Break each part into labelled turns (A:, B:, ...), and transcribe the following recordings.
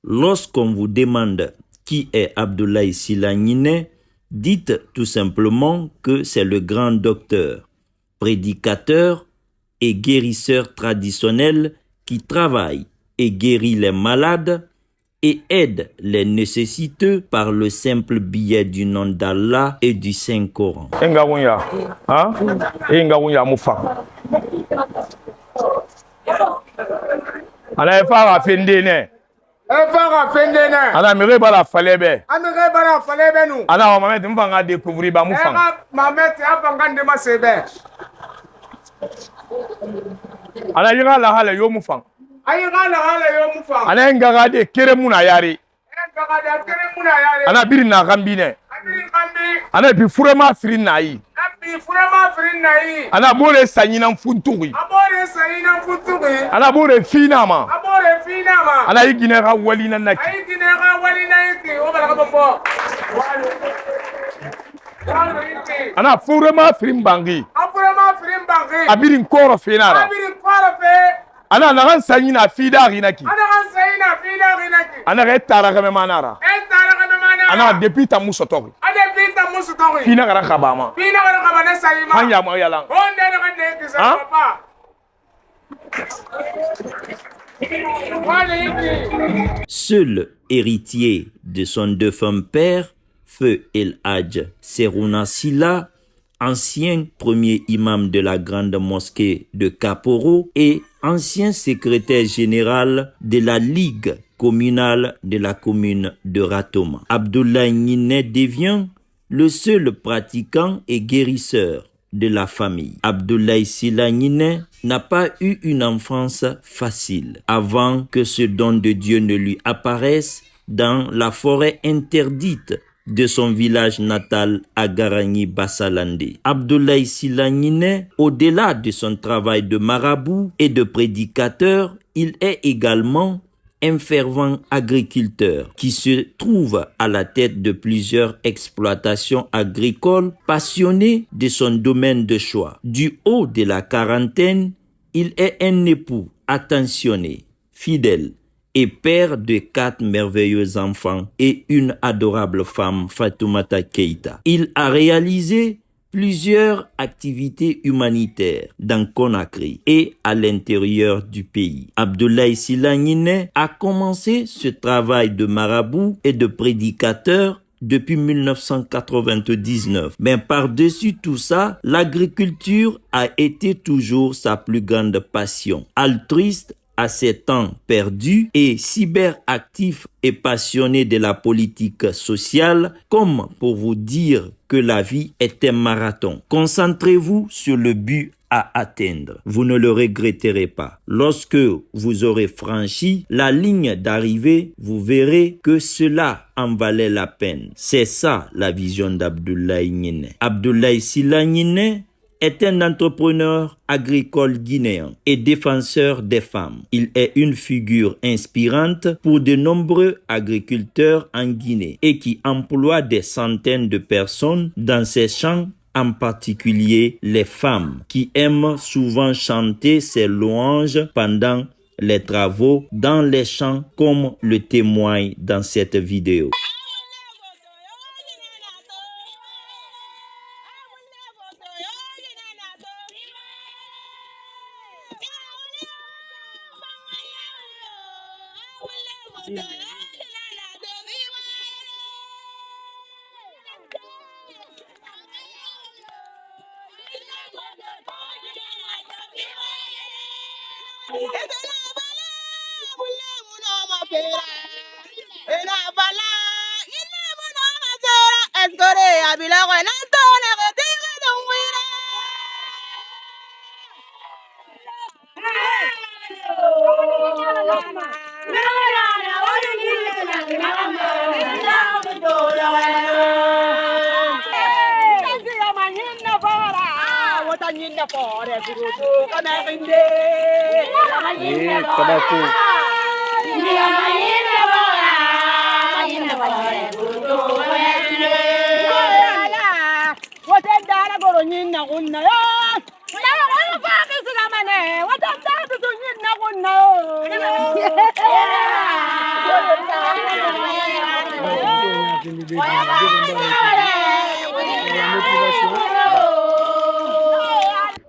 A: Lorsqu'on vous demande qui est Abdoulaye Sylla Gniney, dites tout simplement que c'est le grand docteur, prédicateur et guérisseur traditionnel qui travaille et guérit les malades et aide les nécessiteux par le simple biais du nom d'Allah et du Saint-Coran.
B: Ana mi reba la falebe. Nu. Ana o mamet mfanga découvrir ba mufanga. Mamet afanga ndema sebe. Ana yinga la hala yo mufanga. Ana ngaga de kere muna yari. Ana biri na gambine. Ana bi furema firin nayi. Ana bore sanyina mfunturi. Ana bore fina ma. Ana yigine ga walina naki. Ana furema firin bangi. Abiri nkoro finara. Ana nagan sanyina fida ginaki. Ana ga tara ga manara. Ana depuis ta musotori. Fina gara kabama. Hanya mo yalang.
A: Seul héritier de son défunt père, Feu El Hadj Serouna Sylla, ancien premier imam de la grande mosquée de Kaporo et ancien secrétaire général de la Ligue communale de la commune de Ratoma. Abdoulaye Gniney devient le seul pratiquant et guérisseur de la famille. Abdoulaye Sylla Gniney n'a pas eu une enfance facile avant que ce don de Dieu ne lui apparaisse dans la forêt interdite de son village natal à Garagni Bassalande. Abdoulaye Sylla Gniney, au-delà de son travail de marabout et de prédicateur, il est également un fervent agriculteur qui se trouve à la tête de plusieurs exploitations agricoles, passionné de son domaine de choix. Du haut de la quarantaine, il est un époux attentionné, fidèle et père de 4 merveilleux enfants et une adorable femme, Fatoumata Keïta. Il a réalisé plusieurs activités humanitaires dans Conakry et à l'intérieur du pays. Abdoulaye Sylla Gniney a commencé ce travail de marabout et de prédicateur depuis 1999. Mais par-dessus tout ça, l'agriculture a été toujours sa plus grande passion. Altruiste à ses temps perdus et cyberactif et passionné de la politique sociale, comme pour vous dire que la vie est un marathon. Concentrez-vous sur le but à atteindre. Vous ne le regretterez pas. Lorsque vous aurez franchi la ligne d'arrivée, vous verrez que cela en valait la peine. C'est ça la vision d'Abdoulaye Gniney. Abdoulaye Sylla Gniney est un entrepreneur agricole guinéen et défenseur des femmes. Il est une figure inspirante pour de nombreux agriculteurs en Guinée et qui emploie des centaines de personnes dans ses champs, en particulier les femmes qui aiment souvent chanter ses louanges pendant les travaux dans les champs, comme le témoigne dans cette vidéo.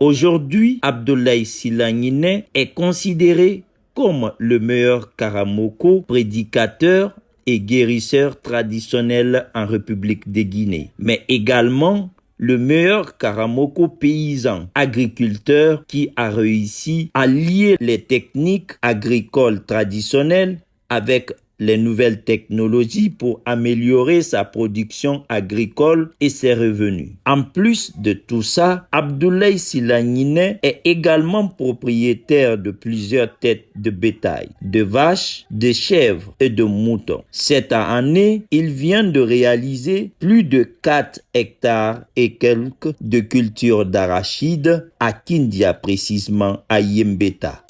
A: Aujourd'hui, Abdoulaye Sylla Gniney est considéré comme le meilleur Karamoko prédicateur et guérisseur traditionnel en République de Guinée, mais également le meilleur Karamoko paysan, agriculteur qui a réussi à lier les techniques agricoles traditionnelles avec les nouvelles technologies pour améliorer sa production agricole et ses revenus. En plus de tout ça, Abdoulaye Sylla Gniney est également propriétaire de plusieurs têtes de bétail, de vaches, de chèvres et de moutons. Cette année, il vient de réaliser plus de 4 hectares et quelques de culture d'arachide à Kindia, précisément à Yembeta.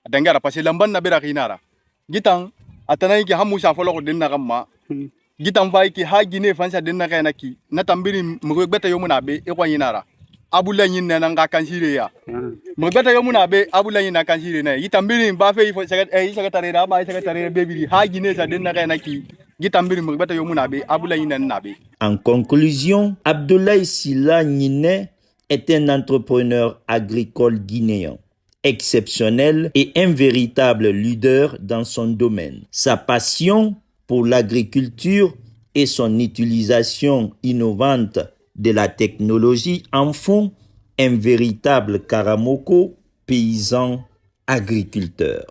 C: Dangara parce que lamban na bera kinara gitan atana ki hamu sa folo ko dinna kamma gitan fay ki ha gine fansa dinna kana ki na tambiri mo beta yomuna be e ko yinara abula yin na nga kansire ya mo beta yomuna be abula yin na kansire na yitambiri ba fe fo sagat e sagatare da ba sagatare be biri ha gine sa dinna kana ki gitambiri mo beta yomuna be abula yin na be.
A: En conclusion, Abdoulaye Sylla Gniney est un entrepreneur agricole guinéen exceptionnel et un véritable leader dans son domaine. Sa passion pour l'agriculture et son utilisation innovante de la technologie en font un véritable Karamoko paysan agriculteur.